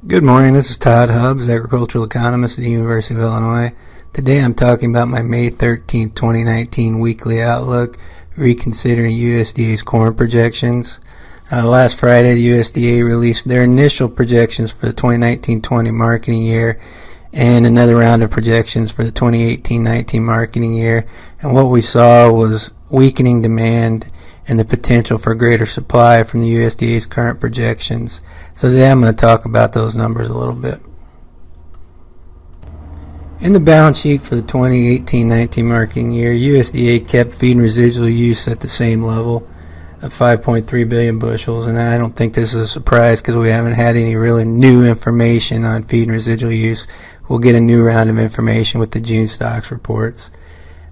Good morning, this is Todd Hubbs, agricultural economist at the University of Illinois. Today I'm talking about my May 13, 2019 weekly outlook, reconsidering USDA's corn projections. Last Friday, the USDA released their initial projections for the 2019-20 marketing year and another round of projections for the 2018-19 marketing year. And what we saw was weakening demand and the potential for greater supply from the USDA's current projections. So today I'm going to talk about those numbers a little bit. In the balance sheet for the 2018-19 marketing year, USDA kept feed and residual use at the same level of 5.3 billion bushels, and I don't think this is a surprise because we haven't had any really new information on feed and residual use. We'll get a new round of information with the June stocks reports.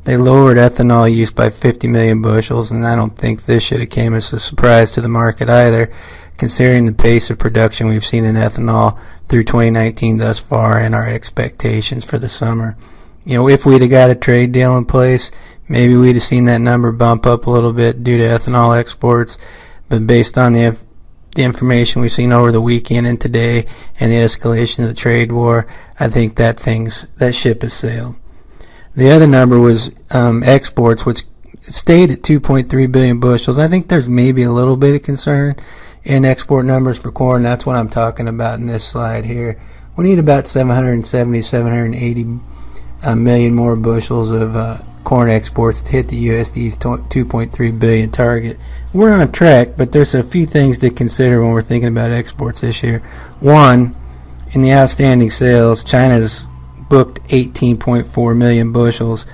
They lowered ethanol use by 50 million bushels, and I don't think this should have came as a surprise to the market either, considering the pace of production we've seen in ethanol through 2019 thus far and our expectations for the summer. If we'd have got a trade deal in place, maybe we'd have seen that number bump up a little bit due to ethanol exports, but based on the information we've seen over the weekend and today and the escalation of the trade war, I think that ship has sailed. The other number was exports, which stayed at 2.3 billion bushels. I think there's maybe a little bit of concern in export numbers for corn. That's what I'm talking about in this slide here. We need about 780 million more bushels of corn exports to hit the USDA's 2.3 billion target. We're on track, but there's a few things to consider when we're thinking about exports this year. One, in the outstanding sales, China's booked 18.4 million bushels.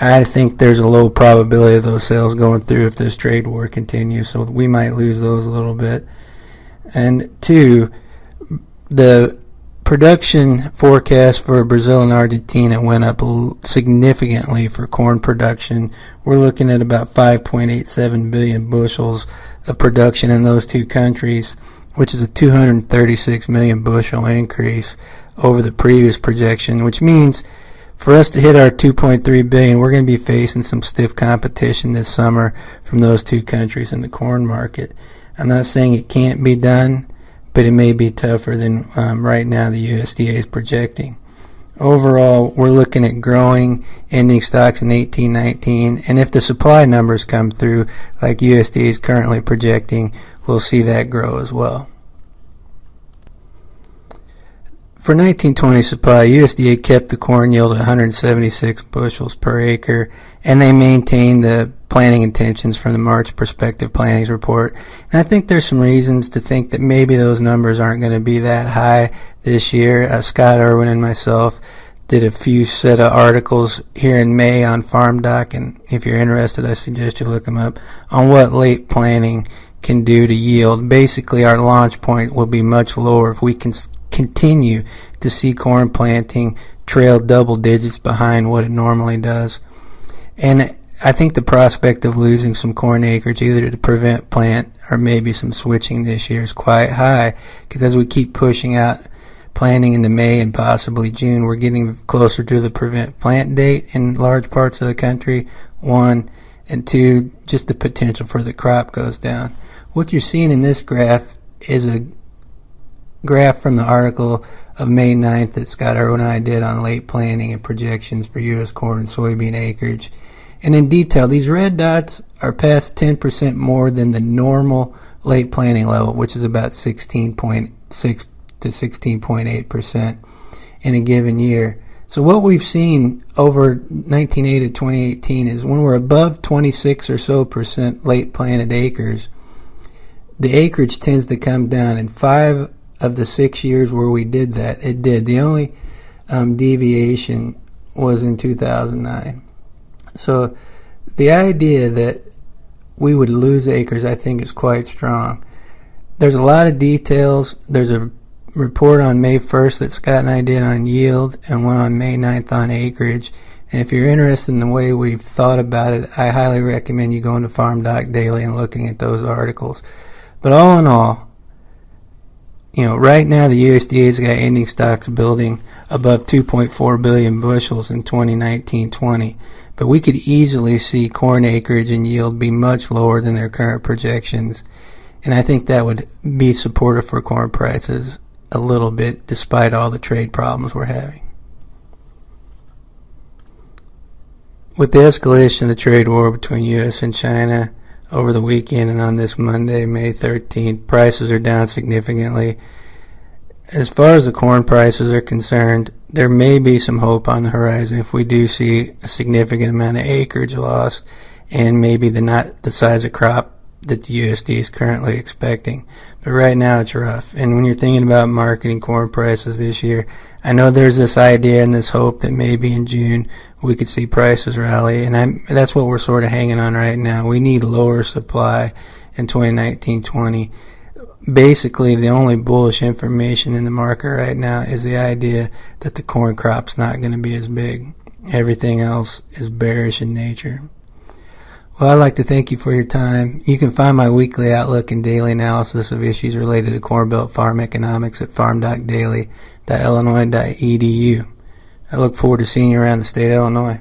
I think there's a low probability of those sales going through if this trade war continues, so we might lose those a little bit. And two, the production forecast for Brazil and Argentina went up significantly for corn production. We're looking at about 5.87 billion bushels of production in those two countries, which is a 236 million bushel increase over the previous projection, which means for us to hit our 2.3 billion, we're going to be facing some stiff competition this summer from those two countries in the corn market. I'm not saying it can't be done, but it may be tougher than right now the USDA is projecting. Overall, we're looking at growing ending stocks in 18-19, and if the supply numbers come through like USDA is currently projecting, we'll see that grow as well. For 1920 supply, USDA kept the corn yield at 176 bushels per acre, and they maintained the planting intentions from the March prospective plantings report. And I think there's some reasons to think that maybe those numbers aren't going to be that high this year. Scott Irwin and myself did a few set of articles here in May on Farm Doc, and if you're interested, I suggest you look them up, on what late planting can do to yield. Basically, our launch point will be much lower if we can continue to see corn planting trail double digits behind what it normally does. And I think the prospect of losing some corn acreage either to prevent plant or maybe some switching this year is quite high, because as we keep pushing out planting into May and possibly June, we're getting closer to the prevent plant date in large parts of the country, one, and two, just the potential for the crop goes down. What you're seeing in this graph is a graph from the article of May 9th that Scott Irwin and I did on late planting and projections for U.S. corn and soybean acreage. And in detail, these red dots are past 10% more than the normal late planting level, which is about 16.6 to 16.8% in a given year. So what we've seen over 1980 to 2018 is when we're above 26 or so percent late planted acres, the acreage tends to come down. In 5 of the 6 years where we did that, it did. The only deviation was in 2009. So the idea that we would lose acres, I think, is quite strong. There's a lot of details. There's a report on May 1st that Scott and I did on yield, and one on May 9th on acreage. And if you're interested in the way we've thought about it, I highly recommend you going to Farm Doc Daily and looking at those articles. But all in all, right now the USDA's got ending stocks building above 2.4 billion bushels in 2019-20. But we could easily see corn acreage and yield be much lower than their current projections. And I think that would be supportive for corn prices a little bit despite all the trade problems we're having. With the escalation of the trade war between U.S. and China over the weekend and on this Monday, May 13th, prices are down significantly. As far as the corn prices are concerned, there may be some hope on the horizon if we do see a significant amount of acreage lost and maybe not the size of crop that the USDA is currently expecting. But right now it's rough. And when you're thinking about marketing corn prices this year, I know there's this idea and this hope that maybe in June we could see prices rally, and that's what we're sort of hanging on right now. We need lower supply in 2019-20. Basically, the only bullish information in the market right now is the idea that the corn crop's not going to be as big. Everything else is bearish in nature. Well, I'd like to thank you for your time. You can find my weekly outlook and daily analysis of issues related to Corn Belt farm economics at farm.daily.illinois.edu. I look forward to seeing you around the state of Illinois.